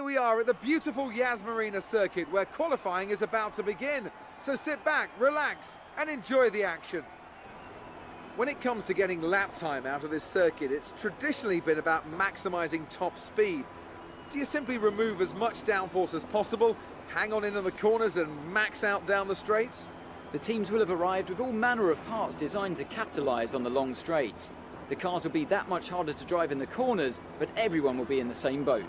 here we are at the beautiful Yas Marina circuit where qualifying is about to begin. So sit back, relax and enjoy the action. When it comes to getting lap time out of this circuit, it's traditionally been about maximising top speed. Do you simply remove as much downforce as possible, hang on into the corners and max out down the straights? The teams will have arrived with all manner of parts designed to capitalise on the long straights. The cars will be that much harder to drive in the corners, but everyone will be in the same boat.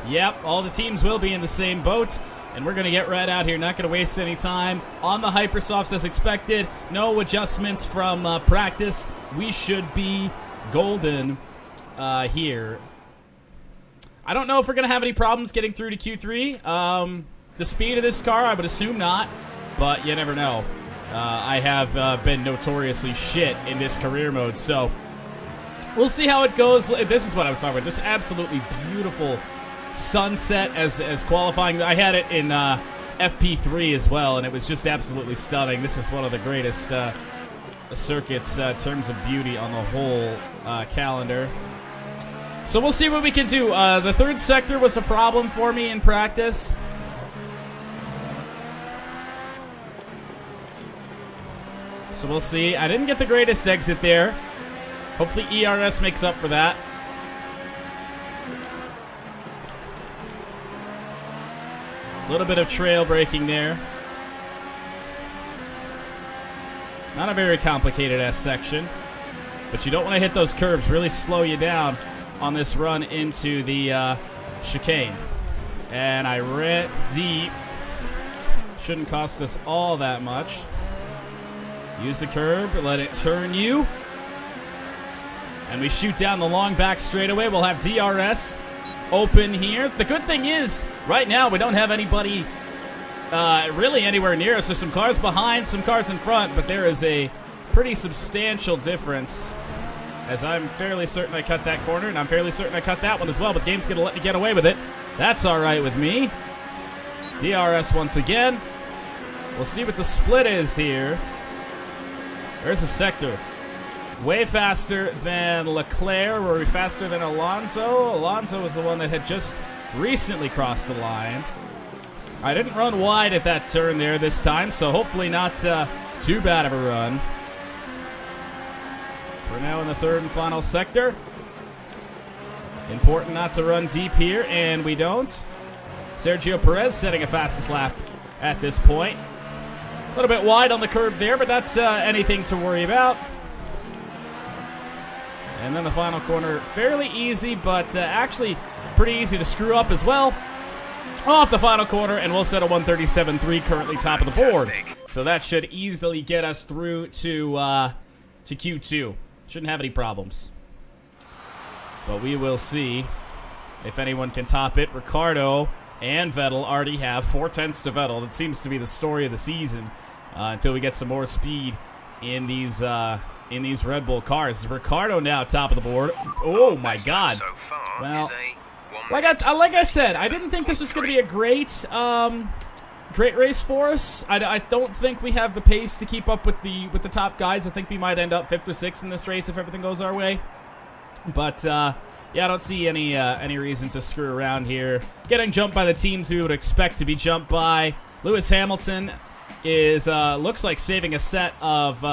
Yep, all the teams will be in the same boat, and we're going to get right out here. Not going to waste any time on the Hypersofts as expected. No adjustments from practice. We should be golden here. I don't know if we're going to have any problems getting through to Q3. The speed of this car, I would assume not, but you never know. I have been notoriously shit in this career mode, so we'll see how it goes. This is what I was talking about. Just absolutely beautiful sunset as qualifying. I had it in FP3 as well, and it was just absolutely stunning. This is one of the greatest circuits in terms of beauty on the whole calendar. So we'll see what we can do. The third sector was a problem for me in practice. So we'll see. I didn't get the greatest exit there. Hopefully ERS makes up for that. A little bit of trail braking there. Not a very complicated S section, but you don't want to hit those curbs. Really slow you down on this run into the chicane. And I ran deep. Shouldn't cost us all that much. Use the curb, let it turn you. And we shoot down the long back straightaway. We'll have DRS open here. The good thing is, right now, we don't have anybody really anywhere near us. There's some cars behind, some cars in front, but there is a pretty substantial difference, as I'm fairly certain I cut that corner, and I'm fairly certain I cut that one as well, but game's gonna let me get away with it. That's all right with me. DRS once again. We'll see what the split is here. There's a sector. Way faster than Leclerc. Were we faster than Alonso? Alonso was the one that had just recently crossed the line. I didn't run wide at that turn there this time, so hopefully not too bad of a run. So we're now in the third and final sector. Important not to run deep here, and we don't. Sergio Perez setting a fastest lap at this point. A little bit wide on the curb there, but that's anything to worry about. And then the final corner, fairly easy, but actually pretty easy to screw up as well. Off the final corner, and we'll set a 137.3, currently top of the board. So that should easily get us through to Q2. Shouldn't have any problems. But we will see if anyone can top it. Ricciardo and Vettel already have 4/10 to Vettel. That seems to be the story of the season until we get some more speed in these Red Bull cars. Ricciardo now top of the board. Oh my God! Well, like I said, I didn't think this was going to be a great race for us. I don't think we have the pace to keep up with the top guys. I think we might end up 5th or 6th in this race if everything goes our way. But yeah, I don't see any reason to screw around here. Getting jumped by the teams we would expect to be jumped by. Lewis Hamilton is looks like saving a set of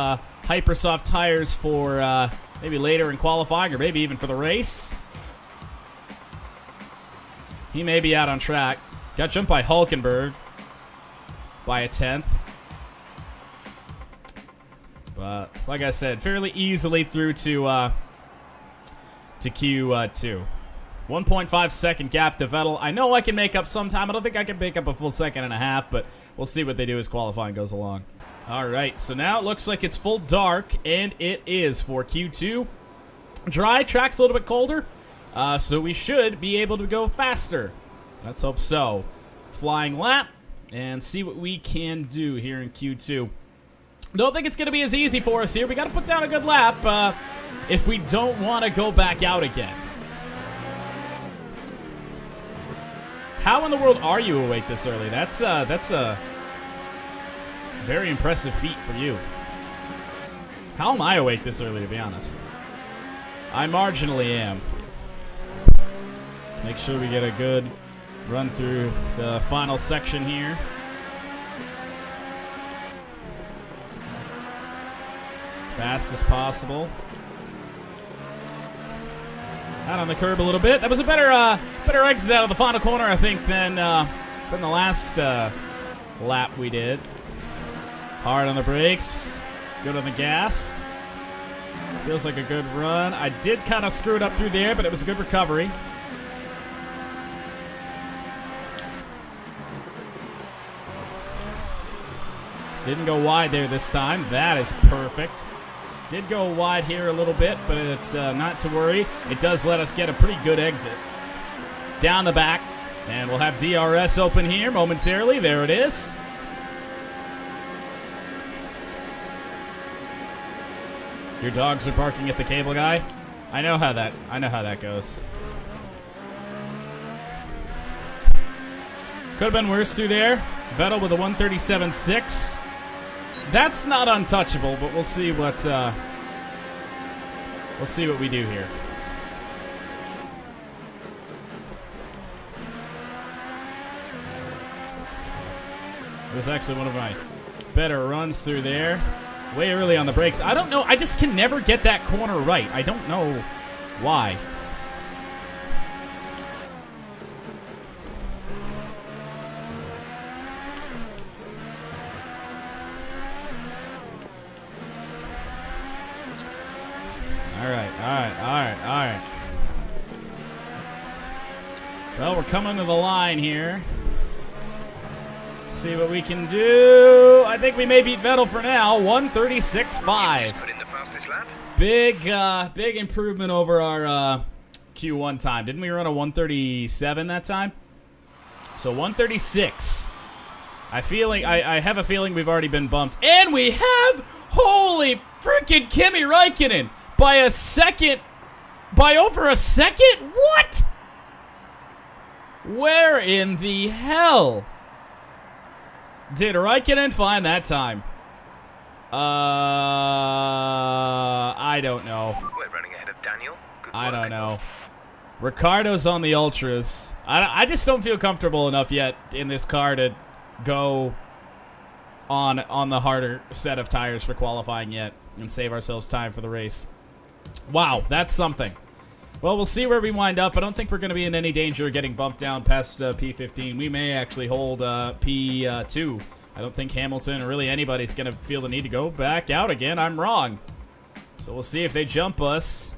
Hypersoft tires for maybe later in qualifying or maybe even for the race. He may be out on track. Got jumped by Hulkenberg by a 10th. But like I said, fairly easily through to Q2. 1.5 second gap to Vettel. I know I can make up some time. I don't think I can make up a full second and a half, but we'll see what they do as qualifying goes along. All right, so now it looks like it's full dark, and it is for Q2. Dry, track's a little bit colder, so we should be able to go faster. Let's hope so. Flying lap, and see what we can do here in Q2. Don't think it's going to be as easy for us here. We got to put down a good lap if we don't want to go back out again. How in the world are you awake this early? That's a very impressive feat for you. How am I awake this early, to be honest? I marginally am. Let's make sure we get a good run through the final section here. Fast as possible. Out on the curb a little bit. That was a better exit out of the final corner, I think, than the last lap we did. Hard on the brakes, good on the gas. Feels like a good run. I did kind of screw it up through there, but it was a good recovery. Didn't go wide there this time. That is perfect. Did go wide here a little bit, but it's not to worry. It does let us get a pretty good exit. Down the back, and we'll have DRS open here momentarily. There it is. Your dogs are barking at the cable guy. I know how that goes. Could have been worse through there. Vettel with a 137.6. That's not untouchable, but we'll see what we do here. It was actually one of my better runs through there. Way early on the brakes. I don't know. I just can never get that corner right. I don't know why. All right. Well, we're coming to the line here. See what we can do. I think we may beat Vettel for now. 136.5. Just put in the fastest lap. Big improvement over our Q1 time. Didn't we run a 137 that time? So 136. I have a feeling we've already been bumped. And we have, holy freaking Kimi Räikkönen by a second. By over a second? What? Where in the hell did Räikkönen find that time? I don't know. We're running ahead of Daniel. Good work. I don't know. Ricardo's on the ultras. I just don't feel comfortable enough yet in this car to go on the harder set of tires for qualifying yet and save ourselves time for the race. Wow, that's something. Well, we'll see where we wind up. I don't think we're going to be in any danger of getting bumped down past P15. We may actually hold P2. I don't think Hamilton or really anybody's going to feel the need to go back out again. I'm wrong. So we'll see if they jump us.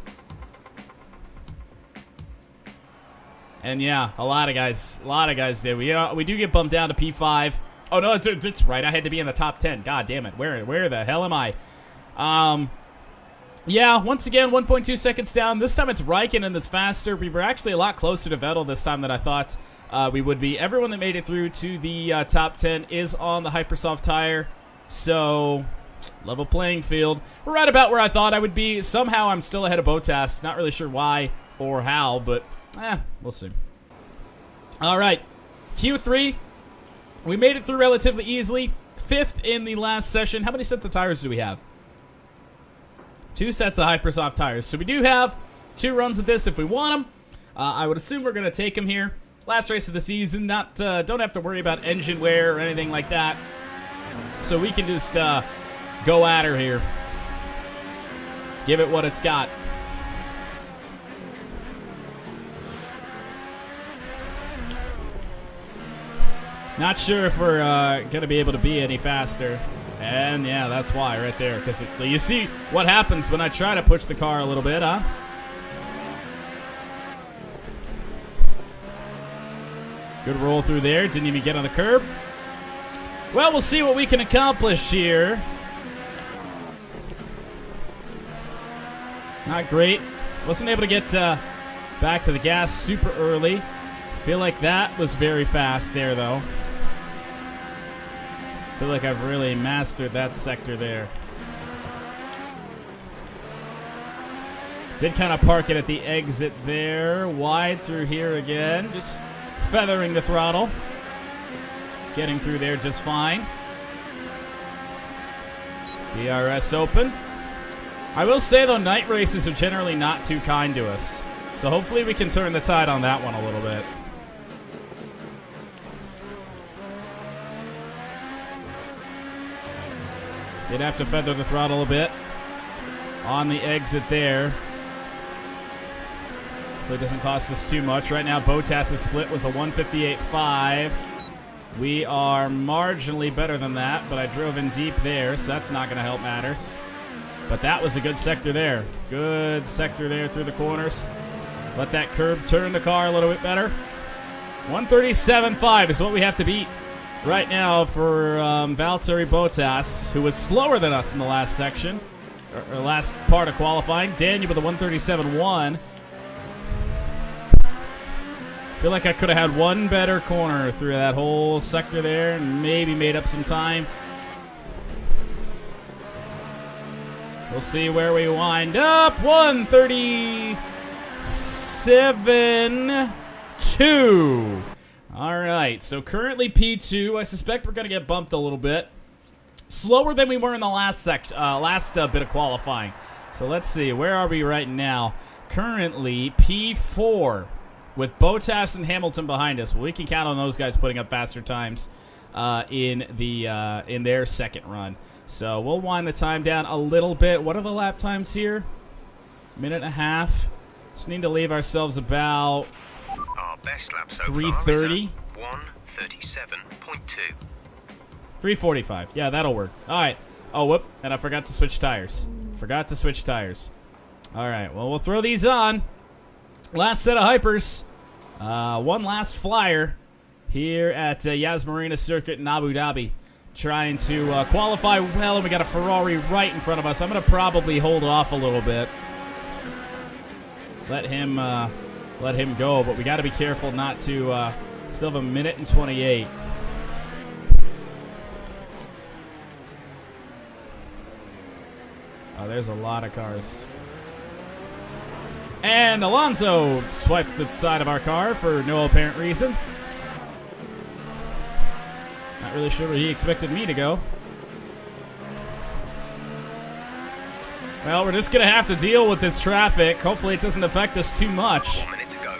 And yeah, a lot of guys did. We do get bumped down to P5. Oh no, it's right. I had to be in the top 10. God damn it. Where the hell am I? Yeah, once again, 1.2 seconds down. This time it's Räikkönen that's faster. We were actually a lot closer to Vettel this time than I thought we would be. Everyone that made it through to the top 10 is on the Hypersoft tire. So, level playing field. We're right about where I thought I would be. Somehow I'm still ahead of Bottas. Not really sure why or how, but we'll see. All right, Q3. We made it through relatively easily. 5th in the last session. How many sets of tires do we have? 2 sets of Hypersoft tires. So we do have 2 runs of this if we want them. I would assume we're going to take them here. Last race of the season. Don't have to worry about engine wear or anything like that. So we can just go at her here. Give it what it's got. Not sure if we're going to be able to be any faster. And yeah, that's why right there. Because you see what happens when I try to push the car a little bit, huh? Good roll through there. Didn't even get on the curb. Well, we'll see what we can accomplish here. Not great. Wasn't able to get back to the gas super early. Feel like that was very fast there, though. Feel like I've really mastered that sector there. Did kind of park it at the exit there. Wide through here again. Just feathering the throttle. Getting through there just fine. DRS open. I will say, though, night races are generally not too kind to us. So hopefully we can turn the tide on that one a little bit. Did have to feather the throttle a bit on the exit there. Hopefully it doesn't cost us too much. Right now, Bottas' split was a 158.5. We are marginally better than that, but I drove in deep there, so that's not going to help matters. But that was a good sector there. Good sector there through the corners. Let that curb turn the car a little bit better. 137.5 is what we have to beat right now for Valtteri Bottas, who was slower than us in the last section, or last part of qualifying. Daniel with a 137.1. Feel like I could have had one better corner through that whole sector there and maybe made up some time. We'll see where we wind up. 137.2. All right, so currently P2. I suspect we're going to get bumped a little bit. Slower than we were in the last bit of qualifying. So let's see, where are we right now? Currently P4 with Bottas and Hamilton behind us. Well, we can count on those guys putting up faster times in their second run. So we'll wind the time down a little bit. What are the lap times here? Minute and a half. Just need to leave ourselves about Our best lap so 3:30. far is at 137.2. 3:45. Yeah, that'll work. All right. Oh, whoop. And I forgot to switch tires. All right. Well, we'll throw these on. Last set of hypers. One last flyer here at Yas Marina Circuit in Abu Dhabi. Trying to qualify well, and we got a Ferrari right in front of us. I'm going to probably hold off a little bit. Let him go, but we got to be careful not to still have a minute and 28. Oh, there's a lot of cars. And Alonso swiped the side of our car for no apparent reason. Not really sure where he expected me to go. Well, we're just going to have to deal with this traffic. Hopefully it doesn't affect us too much. 1 minute to go.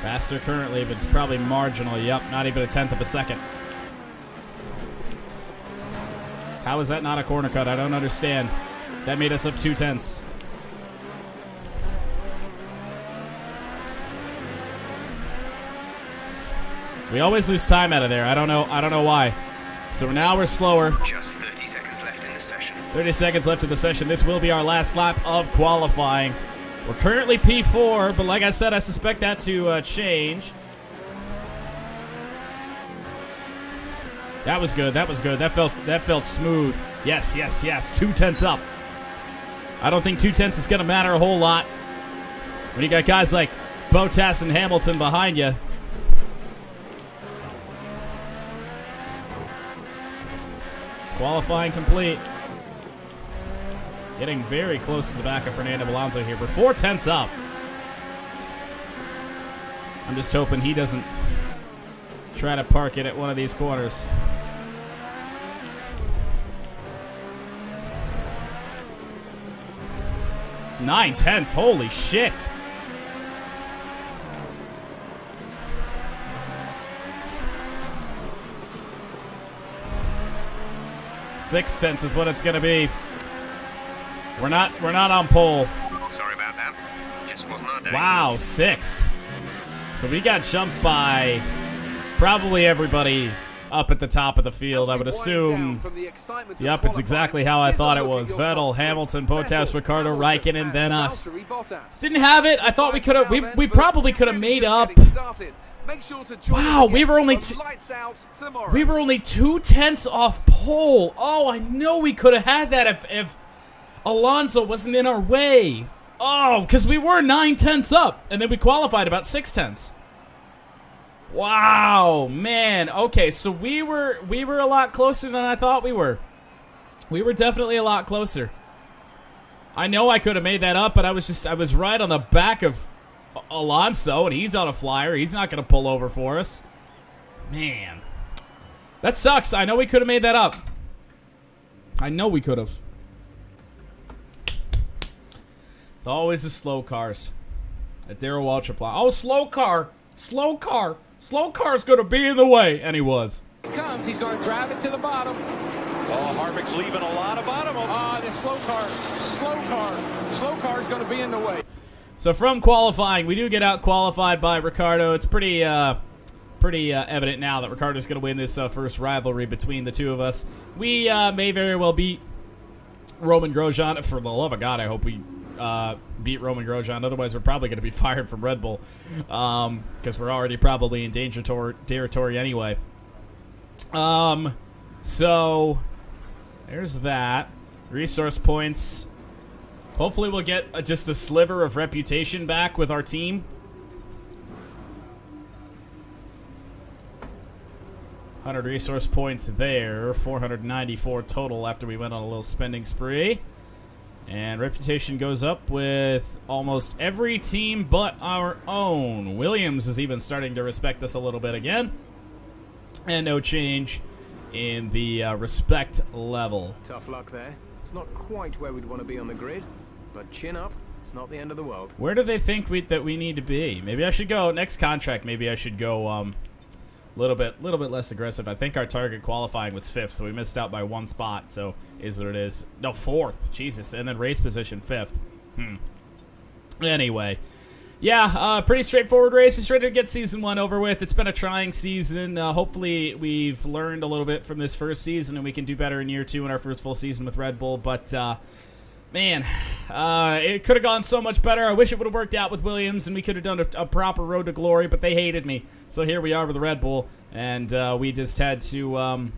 Faster currently, but it's probably marginal. Yep, not even a tenth of a second. How is that not a corner cut? I don't understand. That made us up 0.2. We always lose time out of there. I don't know why. So now we're slower. Just 30 seconds left in the session. 30 seconds left in the session. This will be our last lap of qualifying. We're currently P4, but like I said, I suspect that to change. That was good. That felt smooth. Yes. 0.2 up. I don't think 0.2 is going to matter a whole lot when you got guys like Bottas and Hamilton behind you. Qualifying complete. Getting very close to the back of Fernando Alonso here. We're 0.4 up. I'm just hoping he doesn't try to park it at one of these corners. Nine tenths, holy shit. $0.06 is what it's gonna be. We're not on pole. Sorry about that. Just wasn't our day. Wow, 6th. So we got jumped by probably everybody up at the top of the field, I would assume. Yep, it's exactly how I thought it was. Vettel, Hamilton, Bottas, Ricciardo, Raikkonen, then us. Didn't have it. I thought we could have. We probably could have made up. Wow, we were only 0.2 off pole. Oh, I know we could have had that if Alonso wasn't in our way. Oh, because we were 9/10 up, and then we qualified about 6/10. Wow, man. Okay, so we were a lot closer than I thought we were. We were definitely a lot closer. I know I could have made that up, but I was right on the back of Alonso, and he's on a flyer. He's not going to pull over for us. Man. That sucks. I know we could have made that up. I know we could have. Always the slow cars. At Darrell Waltrip. Oh, slow car. Slow car. Slow car's going to be in the way. And he was. Comes, he's going to drive it to the bottom. Oh, Harvick's leaving a lot of bottom. The slow car is going to be in the way. So from qualifying, we do get out qualified by Ricciardo. It's pretty evident now that Ricciardo's going to win this first rivalry between the two of us. We may very well beat Roman Grosjean. For the love of God, I hope we beat Roman Grosjean. Otherwise, we're probably going to be fired from Red Bull because we're already probably in danger territory anyway. So there's that. Resource points. Hopefully we'll get just a sliver of reputation back with our team. 100 resource points there. 494 total after we went on a little spending spree. And reputation goes up with almost every team but our own. Williams is even starting to respect us a little bit again. And no change in the respect level. Tough luck there. It's not quite where we'd want to be on the grid, but chin up. It's not the end of the world. Where do they think that we need to be? Maybe I should go next contract. Maybe I should go little bit less aggressive. I think our target qualifying was 5th, so we missed out by 1 spot. So is what it is. No, 4th. Jesus, and then race position 5th. Anyway. Yeah, pretty straightforward race. Just ready to get season 1 over with. It's been a trying season. Hopefully, we've learned a little bit from this first season, and we can do better in year 2 in our first full season with Red Bull. But, man, it could have gone so much better. I wish it would have worked out with Williams, and we could have done a proper road to glory, but they hated me. So here we are with the Red Bull, and we just had to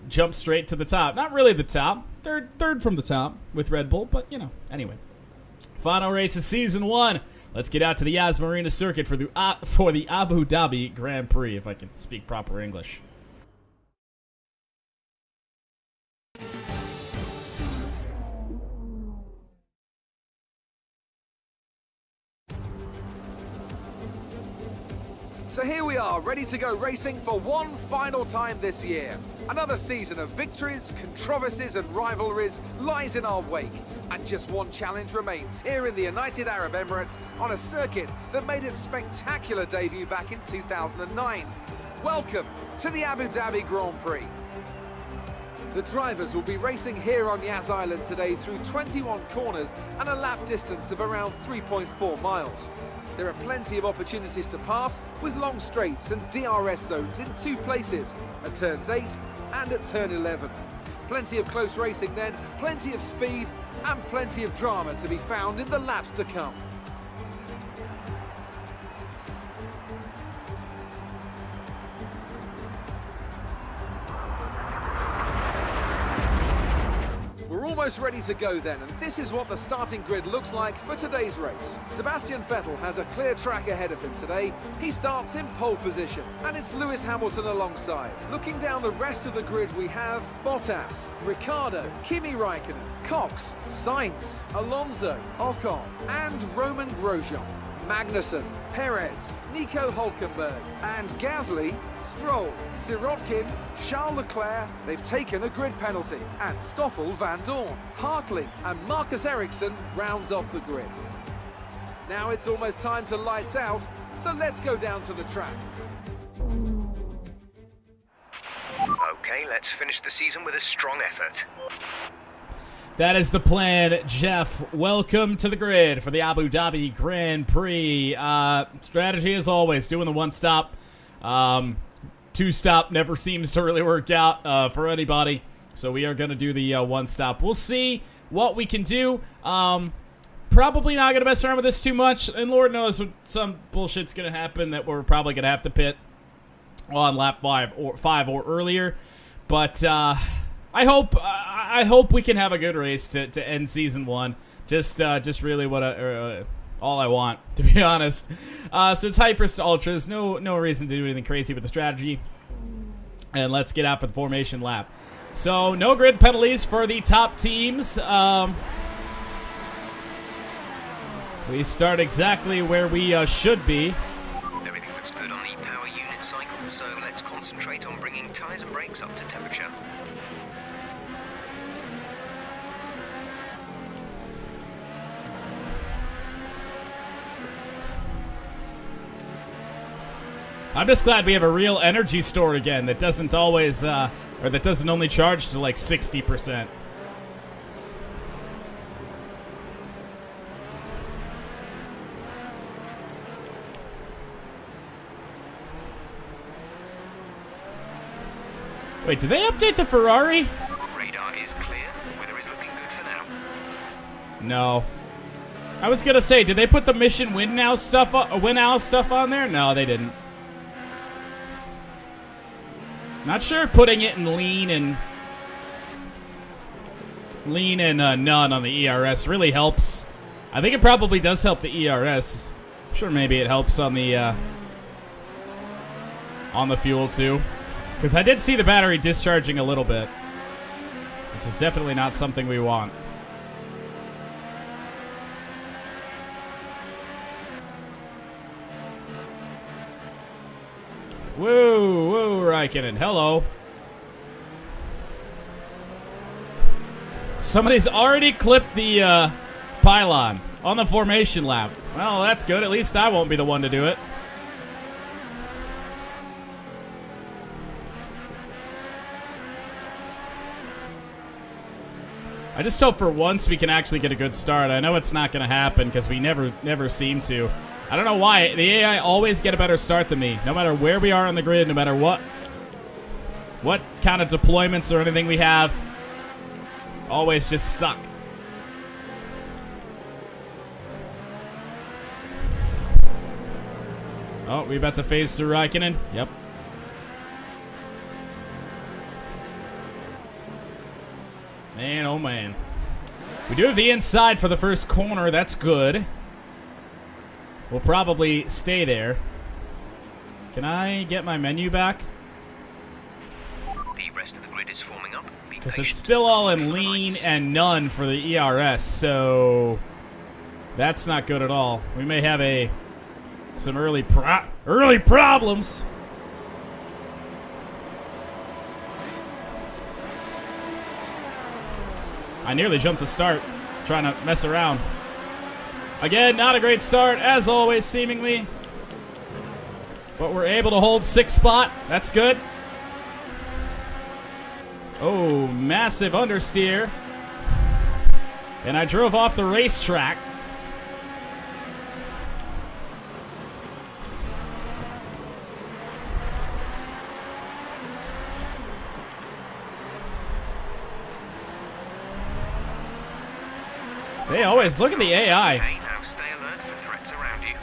jump straight to the top. Not really the top. Third from the top with Red Bull, but, you know, anyway. Final race of season 1. Let's get out to the Yas Marina circuit for the Abu Dhabi Grand Prix, if I can speak proper English. So here we are, ready to go racing for one final time this year. Another season of victories, controversies and rivalries lies in our wake. And just one challenge remains here in the United Arab Emirates on a circuit that made its spectacular debut back in 2009. Welcome to the Abu Dhabi Grand Prix. The drivers will be racing here on Yas Island today through 21 corners and a lap distance of around 3.4 miles. There are plenty of opportunities to pass with long straights and DRS zones in 2 places, at turns 8 and at turn 11. Plenty of close racing then, plenty of speed and plenty of drama to be found in the laps to come. We're almost ready to go then, and this is what the starting grid looks like for today's race. Sebastian Vettel has a clear track ahead of him today. He starts in pole position, and it's Lewis Hamilton alongside. Looking down the rest of the grid, we have Bottas, Ricciardo, Kimi Raikkonen, Cox, Sainz, Alonso, Ocon, and Roman Grosjean. Magnussen, Perez, Nico Hülkenberg, and Gasly, Stroll, Sirotkin, Charles Leclerc. They've taken a grid penalty, and Stoffel Van Dorn, Hartley, and Marcus Ericsson rounds off the grid. Now it's almost time to lights out, so let's go down to the track. Okay, let's finish the season with a strong effort. That is the plan, Jeff. Welcome to the grid for the Abu Dhabi Grand Prix. Strategy as always, doing the 1-stop. 2-stop never seems to really work out for anybody. So we are going to do the 1-stop. We'll see what we can do. Probably not going to mess around with this too much. And Lord knows what some bullshit's going to happen that we're probably going to have to pit on lap 5 or earlier. But I hope we can have a good race to end season 1. Just really what all I want, to be honest. So it's Hypers to Ultras. No reason to do anything crazy with the strategy. And let's get out for the formation lap. So no grid penalties for the top teams. We start exactly where we should be. Everything looks good on the power unit cycle, so let's concentrate on bringing tyres and brakes up to temperature. I'm just glad we have a real energy store again that doesn't always, or that doesn't only charge to like 60%. Wait, did they update the Ferrari? Radar is clear. Weather is looking good for now. No. I was gonna say, did they put the Mission Win Now stuff on there? No, they didn't. Not sure putting it in lean and none on the ERS really helps. I think it probably does help the ERS. I'm sure maybe it helps on the fuel too. Because I did see the battery discharging a little bit, which is definitely not something we want. Woo, woo, Raikkonen, hello. Somebody's already clipped the pylon on the formation lap. Well, that's good. At least I won't be the one to do it. I just hope for once we can actually get a good start. I know it's not going to happen because we never seem to. I don't know why. The AI always get a better start than me. No matter where we are on the grid, no matter what kind of deployments or anything we have, always just suck. Oh, we about to phase through Raikkonen? Yep. Man, oh man. We do have the inside for the first corner. That's good. We'll probably stay there. Can I get my menu back? The rest of the grid is forming up. Because it's still all in lean and none for the ERS, so that's not good at all. We may have some early problems. I nearly jumped the start, trying to mess around. Again, not a great start, as always, seemingly. But we're able to hold 6th spot. That's good. Oh, massive understeer. And I drove off the racetrack. They always look at the AI. Okay, now stay alert for threats around you.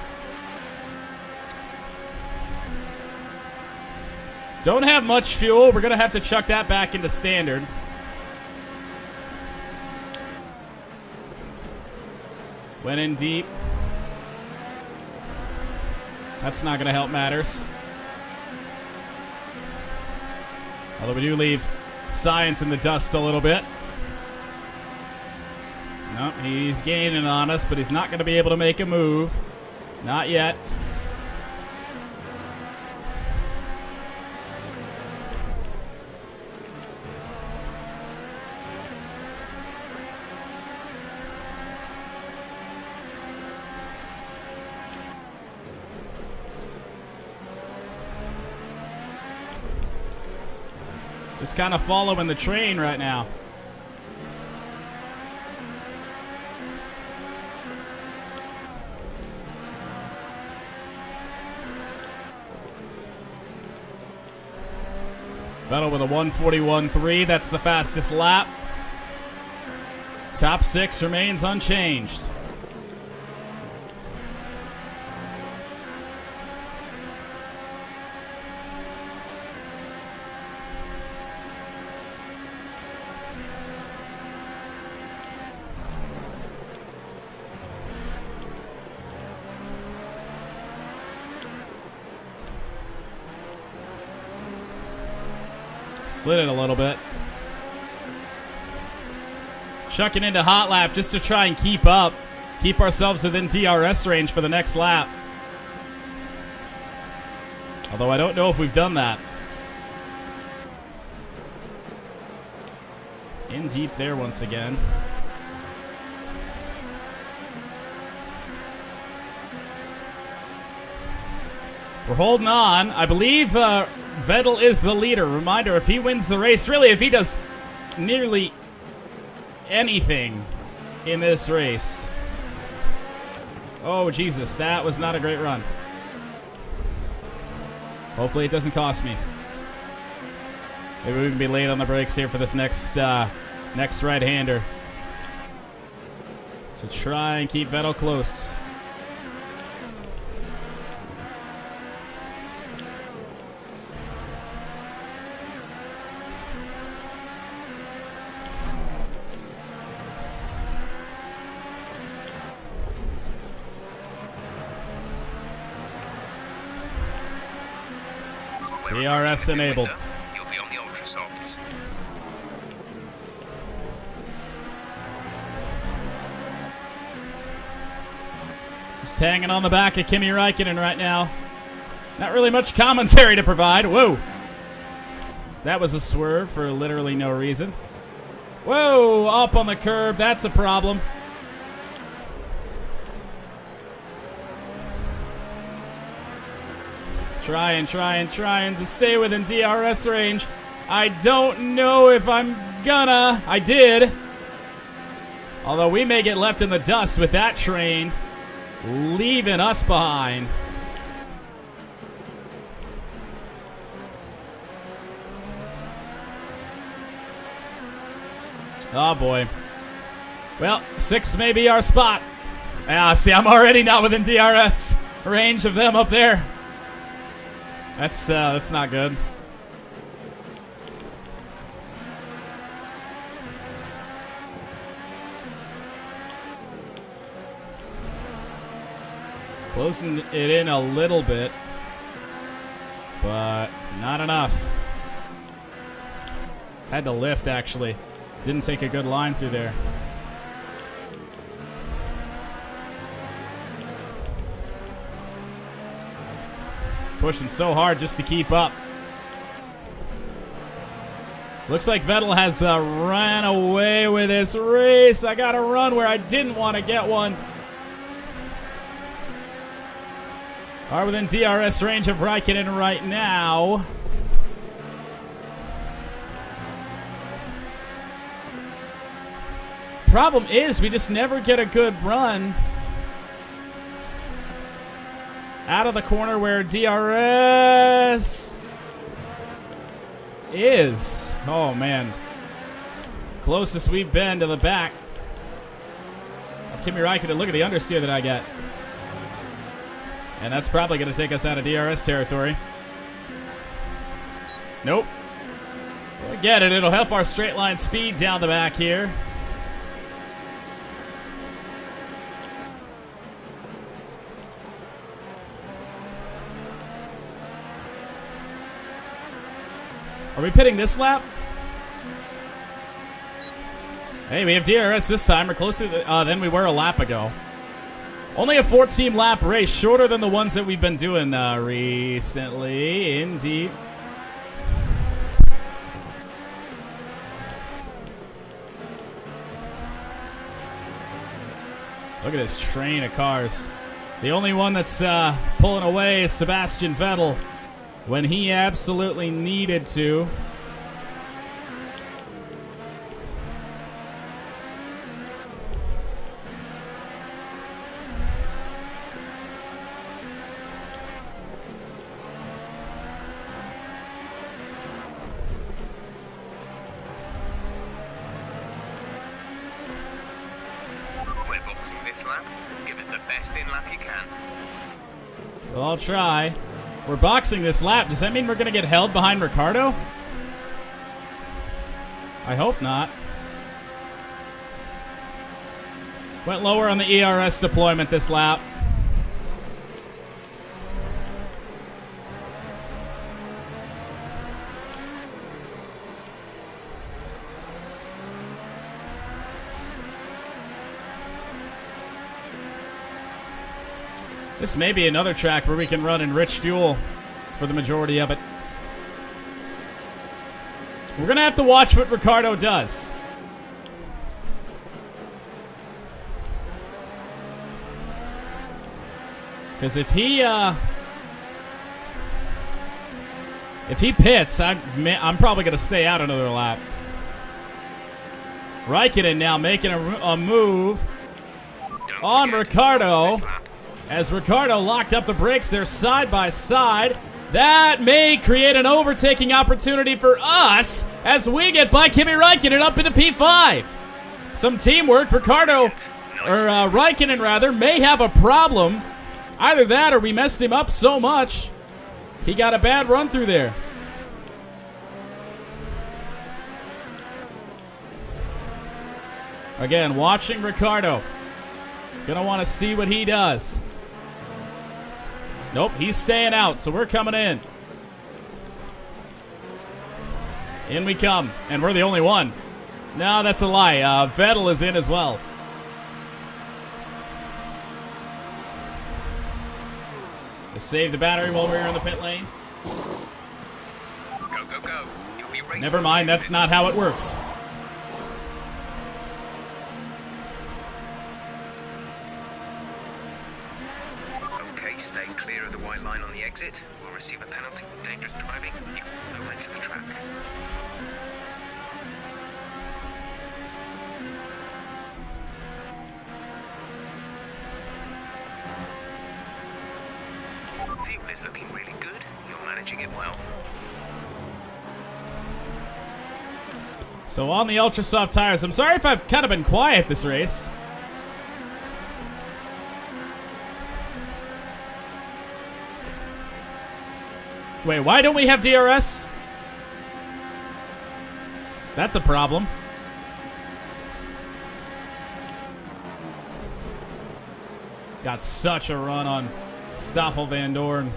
Don't have much fuel. We're going to have to chuck that back into standard. Went in deep. That's not going to help matters. Although we do leave Science in the dust a little bit. Nope, he's gaining on us, but he's not going to be able to make a move. Not yet. Just kind of following the train right now. Vettel with a 1:41.3. That's the fastest lap. Top 6 remains unchanged. Slid it a little bit. Chucking into hot lap just to try and keep keep ourselves within DRS range for the next lap. Although I don't know if we've done that. In deep there once again. We're holding on. I believe Vettel is the leader. Reminder, if he wins the race, really, if he does nearly anything in this race. Oh, Jesus, that was not a great run. Hopefully it doesn't cost me. Maybe we can be late on the brakes here for this next right-hander. To try and keep Vettel close. DRS enabled. You'll be on the ultra softs. Just hanging on the back of Kimi Räikkönen right now. Not really much commentary to provide. Whoa. That was a swerve for literally no reason. Whoa, up on the curb. That's a problem. Trying to stay within DRS range. I don't know if I'm gonna. I did. Although we may get left in the dust with that train leaving us behind. Oh boy. Well, 6 may be our spot. See, I'm already not within DRS range of them up there. That's not good. Closing it in a little bit, but not enough. Had to lift, actually. Didn't take a good line through there. Pushing so hard just to keep up. Looks like Vettel has ran away with this race. I got a run where I didn't want to get one. Are within DRS range of Räikkönen right now. Problem is, we just never get a good run out of the corner where DRS is. Oh, man. Closest we've been to the back of Kimi Räikkönen. Look at the understeer that I get. And that's probably going to take us out of DRS territory. Nope. We'll get it. It'll help our straight line speed down the back here. Are we pitting this lap? Hey, we have DRS this time. We're closer than we were a lap ago. Only a 14 lap race, shorter than the ones that we've been doing recently. Indeed. Look at this train of cars. The only one that's pulling away is Sebastian Vettel when he absolutely needed to. We're boxing this lap. Give us the best in lap you can. Well, I'll try. We're boxing this lap. Does that mean we're going to get held behind Ricciardo? I hope not. Went lower on the ERS deployment this lap. This may be another track where we can run enriched fuel for the majority of it. We're going to have to watch what Ricciardo does. Because if he pits, I'm probably going to stay out another lap. Raikkonen now making a move on Ricciardo. As Ricciardo locked up the brakes, they're side by side. That may create an overtaking opportunity for us as we get by Kimi Raikkonen up into P5. Some teamwork. Raikkonen rather, may have a problem. Either that or we messed him up so much, he got a bad run through there. Again, watching Ricciardo. Gonna want to see what he does. Nope, he's staying out, so we're coming in. In we come, and we're the only one. No, that's a lie. Vettel is in as well. Just save the battery while we're in the pit lane. Go, go, go. You'll be racing. Never mind, that's not how it works. Okay, stay clear of the white line on the exit. We'll receive a penalty for dangerous driving. You can go into the track. Fuel is looking really good. You're managing it well. So on the ultra soft tires, I'm sorry if I've kind of been quiet this race. Wait, why don't we have DRS? That's a problem. Got such a run on Stoffel Van Dorn.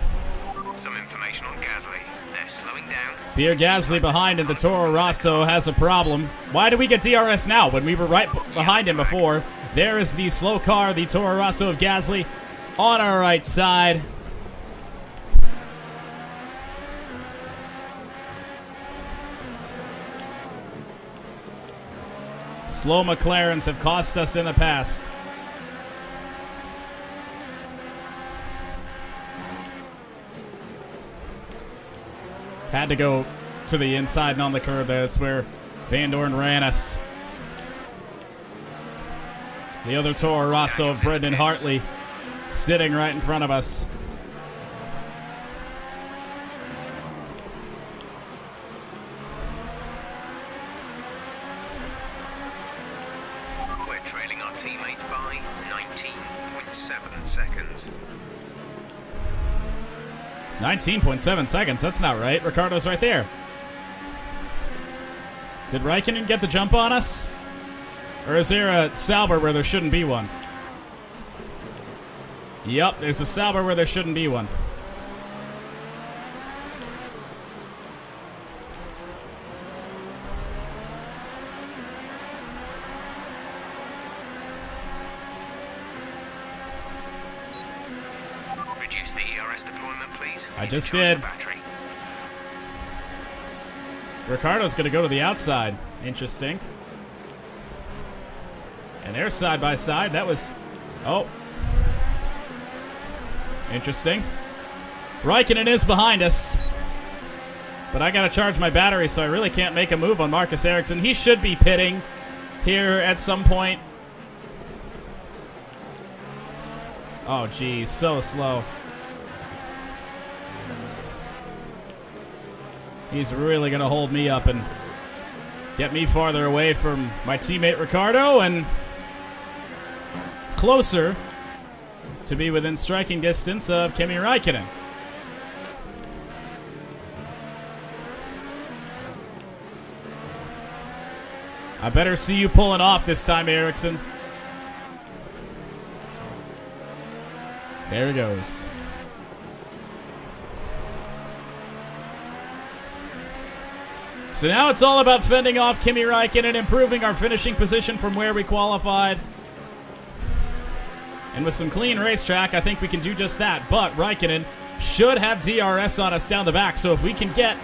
Some information on Gasly. They're slowing down. Pierre Gasly behind, and the Toro Rosso has a problem. Why do we get DRS now when we were right behind him before? There is the slow car, the Toro Rosso of Gasly, on our right side. Slow McLarens have cost us in the past. Had to go to the inside and on the curb there. That's where Van Dorn ran us. The other Toro Rosso of Brendan Hartley sitting right in front of us. We're trailing our teammate by 19.7 seconds. 19.7 seconds, that's not right. Ricciardo's right there. Did Raikkonen get the jump on us? Or is there a Sauber where there shouldn't be one? Yup, there's a Sauber where there shouldn't be one. Reduce the ERS deployment, please. I Need to just charge did. the battery. Ricciardo's going to go to the outside. Interesting. And they're side by side. That was... Oh. Interesting. Raikkonen is behind us. But I got to charge my battery, so I really can't make a move on Marcus Ericsson. He should be pitting here at some point. Oh, geez. So slow. He's really going to hold me up and get me farther away from my teammate Ricciardo and closer to be within striking distance of Kimi Raikkonen. I better see you pulling off this time, Ericsson. There he goes. So now it's all about fending off Kimi Raikkonen and improving our finishing position from where we qualified. And with some clean racetrack, I think we can do just that. But Raikkonen should have DRS on us down the back. So if we can get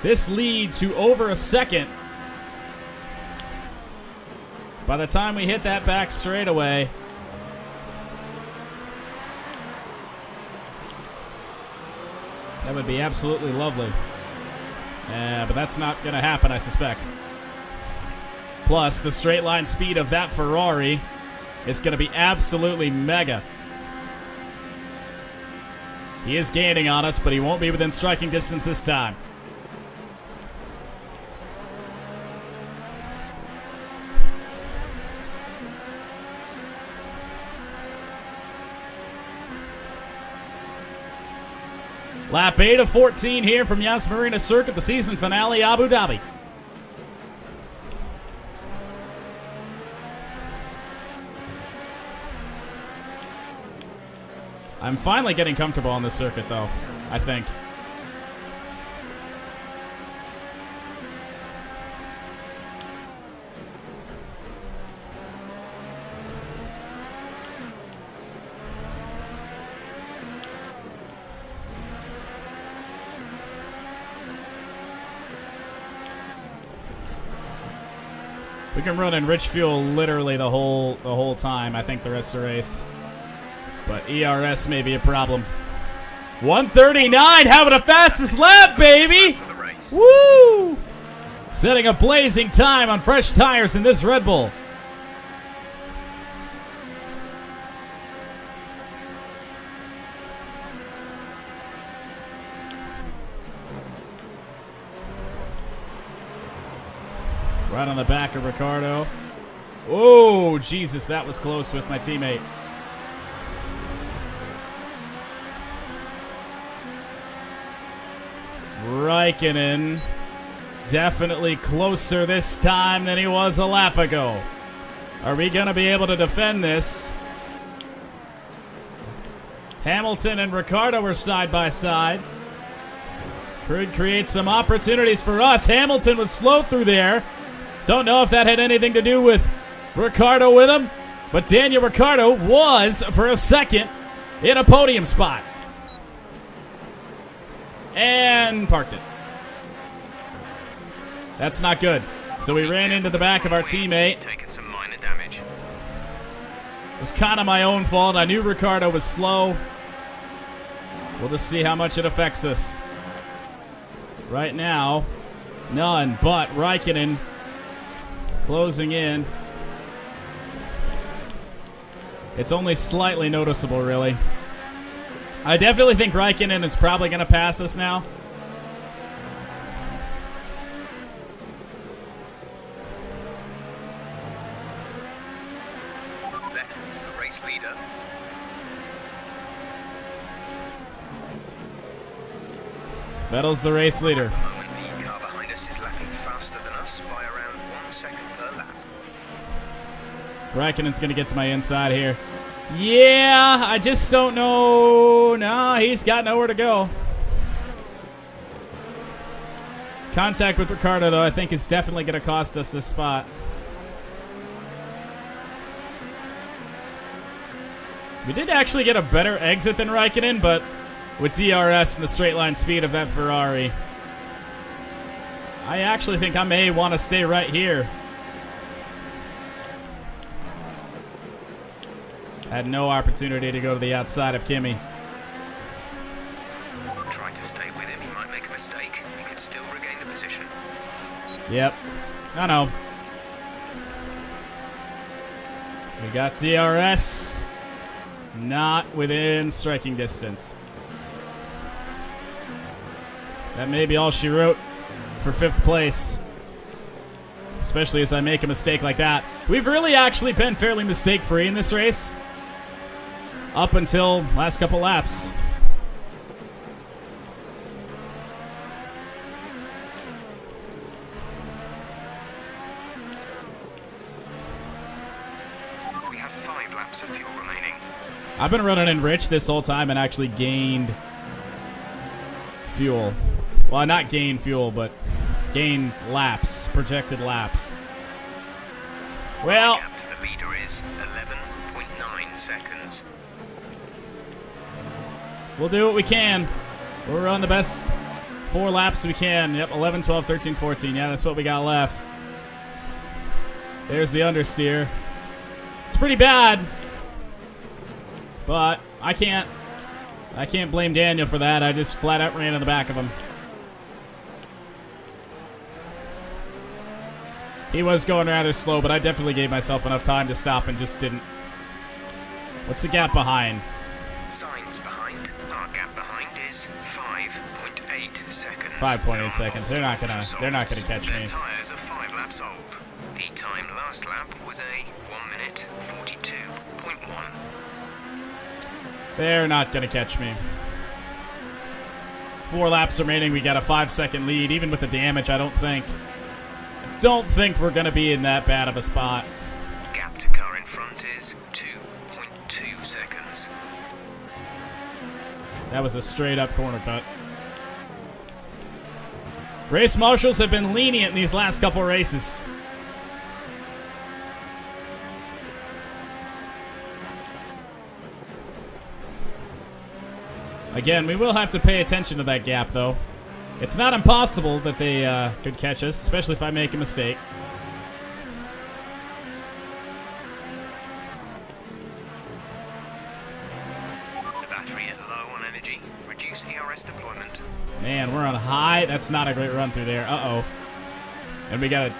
this lead to over a second, by the time we hit that back straightaway, that would be absolutely lovely. But that's not going to happen, I suspect. Plus, the straight line speed of that Ferrari is going to be absolutely mega. He is gaining on us, but he won't be within striking distance this time. Lap 8 of 14 here from Yas Marina Circuit, the season finale, Abu Dhabi. I'm finally getting comfortable on this circuit, though, I think. We can run in rich fuel literally the whole time, I think, the rest of the race. But ERS may be a problem. 139, having a fastest lap, baby! Woo! Setting a blazing time on fresh tires in this Red Bull. Right on the back of Ricciardo. Oh, Jesus, that was close with my teammate. Raikkonen definitely closer this time than he was a lap ago. Are we going to be able to defend this? Hamilton and Ricciardo are side by side. Could create some opportunities for us. Hamilton was slow through there. Don't know if that had anything to do with Ricciardo with him, but Daniel Ricciardo was, for a second, in a podium spot. And parked it. That's not good. So we ran into the back of our teammate. Taken some minor damage. It was kind of my own fault. I knew Ricciardo was slow. We'll just see how much it affects us. Right now, none, but Raikkonen closing in. It's only slightly noticeable, really. I definitely think Raikkonen is probably going to pass us now. Vettel's the race leader. Vettel's the race leader. At the moment, the car behind us is lapping faster than us by around 1 second per lap. Raikkonen's going to get to my inside here. Yeah, I just don't know. No, he's got nowhere to go. Contact with Ricciardo, though, I think is definitely going to cost us this spot. We did actually get a better exit than Raikkonen, but with DRS and the straight line speed of that Ferrari, I actually think I may want to stay right here. Had no opportunity to go to the outside of Kimi. Try to stay with him. He might make a mistake. He could still regain the position. Yep. I know. We got DRS. Not within striking distance. That may be all she wrote for 5th place. Especially as I make a mistake like that. We've really actually been fairly mistake-free in this race. Up until last couple laps. We have 5 laps of fuel remaining. I've been running in rich this whole time and actually gained fuel. Well, not gained fuel, but gained laps, projected laps. Well, The gap to the leader is 11.9 seconds. We'll do what we can. We'll run the best 4 laps we can. Yep, 11, 12, 13, 14. Yeah, that's what we got left. There's the understeer. It's pretty bad. But I can't blame Daniel for that. I just flat out ran in the back of him. He was going rather slow, but I definitely gave myself enough time to stop and just didn't. What's the gap behind? Signs behind. Our gap behind is 5.8 seconds. 5.8 seconds. They're not gonna catch me. Their tires are 5 laps old. The time last lap was a 1 minute 42.1. They're not gonna catch me. 4 laps remaining. We got a 5-second lead. Even with the damage, I don't think we're gonna be in that bad of a spot. Gap to car in front is 2.2 seconds. That was a straight up corner cut. Race marshals have been lenient in these last couple races. Again, we will have to pay attention to that gap, though. It's not impossible that they could catch us, especially if I make a mistake. The battery is low on energy. Reduce ERS deployment. Man, we're on high. That's not a great run through there. Uh-oh. And we got a...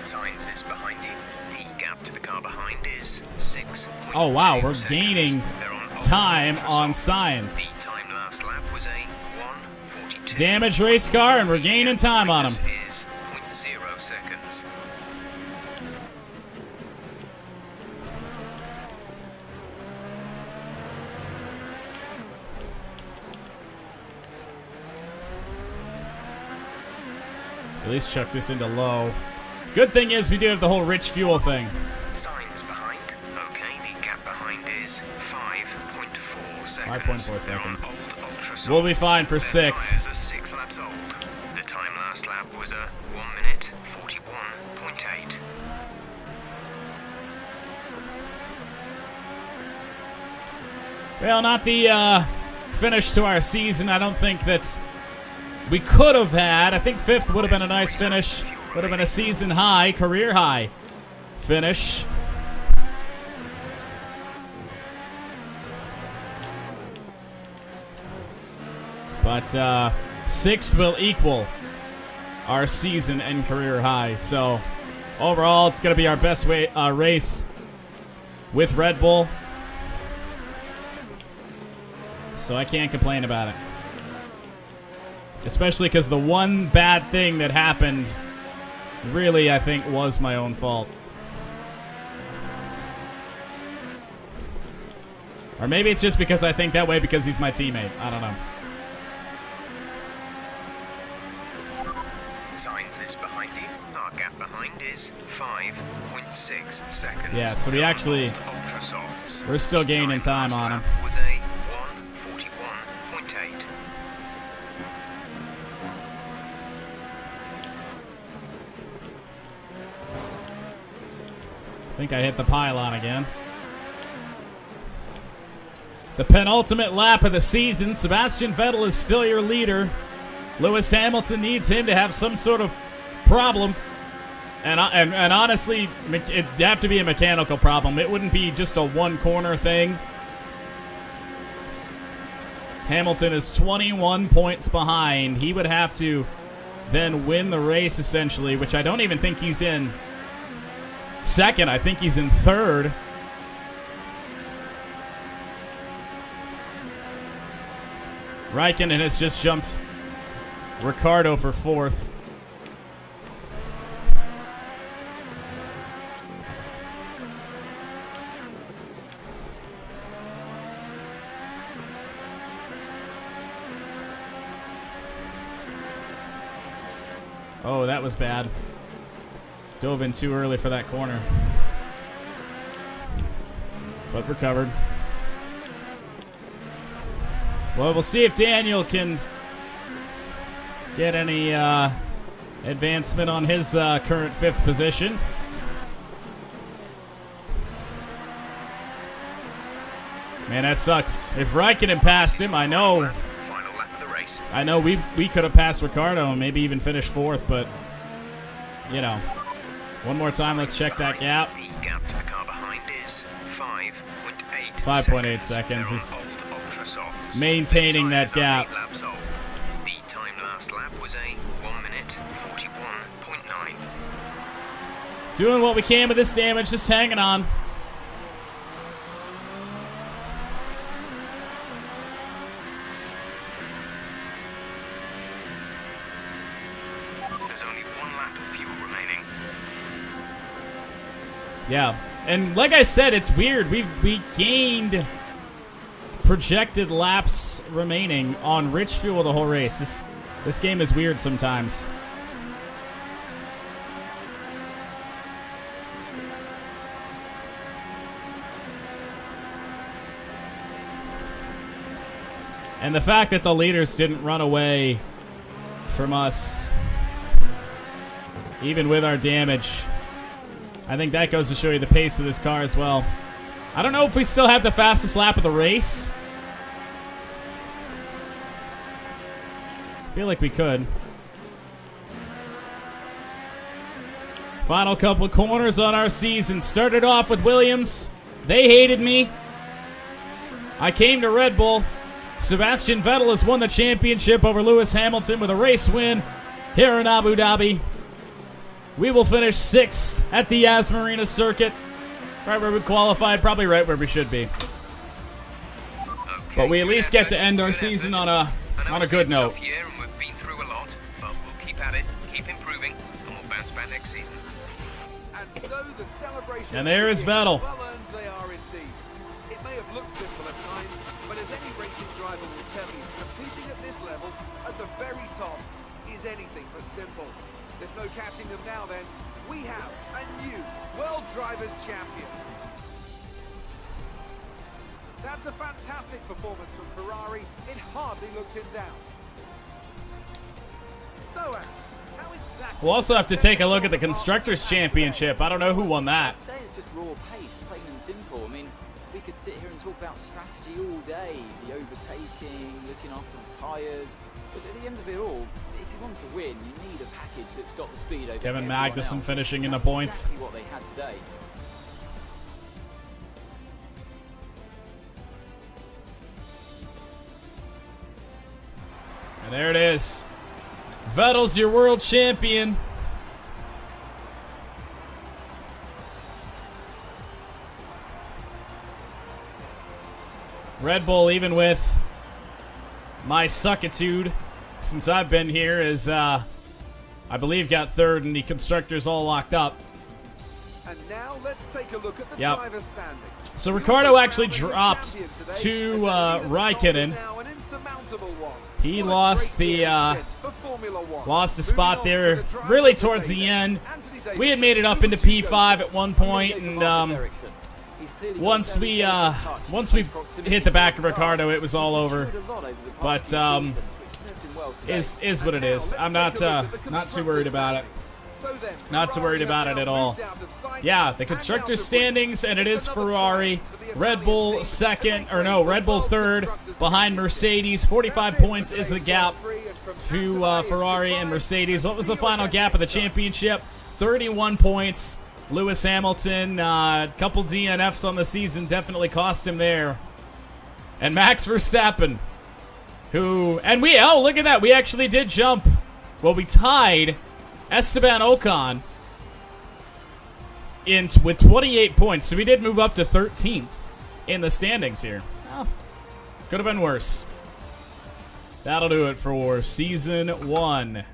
Signs is behind you. The gap to the car behind is 6. Oh, wow, we're gaining time on Signs. The time last lap was a 1:42. Damaged race car, and we're gaining time on him. Is 0.0 seconds. At least chuck this into low. Good thing is we do have the whole rich fuel thing. Signs behind. Okay, the gap behind is 5.4 seconds. 5.4 seconds. They're on old ultra softs. We'll be fine for Their 6th. tires are 6 laps old. The time last lap was a 1 minute 41.8. Well, not the finish to our season. I don't think that we could have had. I think 5th would have been a nice finish. Would have been a season high, career high finish. But 6th will equal our season and career high. So overall, it's going to be our best race with Red Bull. So I can't complain about it. Especially because the one bad thing that happened really, I think, was my own fault. Or maybe it's just because I think that way because he's my teammate. I don't know. Signs is behind you. Our gap behind is 5.6 seconds. Yeah, so we actually... Ultra softs. We're still gaining time on him. Was a 1:41.8. I think I hit the pylon again. The penultimate lap of the season. Sebastian Vettel is still your leader. Lewis Hamilton needs him to have some sort of problem. And honestly, it'd have to be a mechanical problem. It wouldn't be just a one-corner thing. Hamilton is 21 points behind. He would have to then win the race, essentially, which I don't even think he's in second. I think he's in third. Raikkonen has just jumped Ricciardo for 4th. Oh, that was bad. Dove in too early for that corner. But recovered. Well, we'll see if Daniel can get any advancement on his current 5th position. Man, that sucks. If Raikkonen passed him, I know Final lap of the race. we could have passed Ricciardo and maybe even finished 4th, but, you know. One more time, let's check that gap. The gap to the car behind is 5.8 5.8 seconds is They're on old ultra softs. maintaining The that tyres are gap. 8 laps old. The time last lap was a 1 minute 41.9. Doing what we can with this damage, just hanging on. There's only 1 lap of fuel remaining. Yeah, and like I said, it's weird. We gained projected laps remaining on rich fuel the whole race. This game is weird sometimes. And the fact that the leaders didn't run away from us, even with our damage, I think that goes to show you the pace of this car as well. I don't know if we still have the fastest lap of the race. I feel like we could. Final couple of corners on our season. Started off with Williams. They hated me. I came to Red Bull. Sebastian Vettel has won the championship over Lewis Hamilton with a race win here in Abu Dhabi. We will finish 6th at the Yas Marina circuit. Right where we qualified, probably right where we should be. But we at least get to end our season on a good note. Tough year and we've been through a lot, but we'll keep at it, keep improving, and we'll bounce back next season. And so the celebration. And there is Vettel. Well earned they are indeed. It may have looked simple at times, but as any racing driver will tell you, competing at this level, at the very top, is anything but simple. There's no catching them now then. We have a new World Drivers' Champion. That's a fantastic performance from Ferrari. It hardly looks in doubt. So, how exactly... We'll also have to take a look at the Constructors' Championship. I don't know who won that. I'd say it's just raw pace, plain and simple. I mean, we could sit here and talk about strategy all day, the overtaking, looking after the tyres, but at the end of it all, if you want to win, you need a package that's got the speed over Kevin everyone Magnussen else. finishing in the That's points. Exactly what they had today. And there it is. Vettel's your world champion. Red Bull, even with my suckitude since I've been here, is, I believe, got 3rd, and the Constructors all locked up. And now let's take a look at the Yep. driver's standing. So Ricciardo actually dropped to Raikkonen. He lost the spot there really towards the end. We had made it up into P5 at one point, and once we hit the back of Ricciardo, it was all over. But is what it is. I'm not too worried about it. Not too worried about it at all. Yeah, the Constructors' standings, and it is Ferrari. Red Bull 2nd, or no, Red Bull 3rd behind Mercedes. 45 points is the gap to Ferrari and Mercedes. What was the final gap of the championship? 31 points. Lewis Hamilton, a couple DNFs on the season definitely cost him there. And Max Verstappen, who, and we, oh, look at that. We actually did jump. Well, we tied Esteban Ocon with 28 points, so we did move up to 13th in the standings here. Oh, could have been worse. That'll do it for Season 1.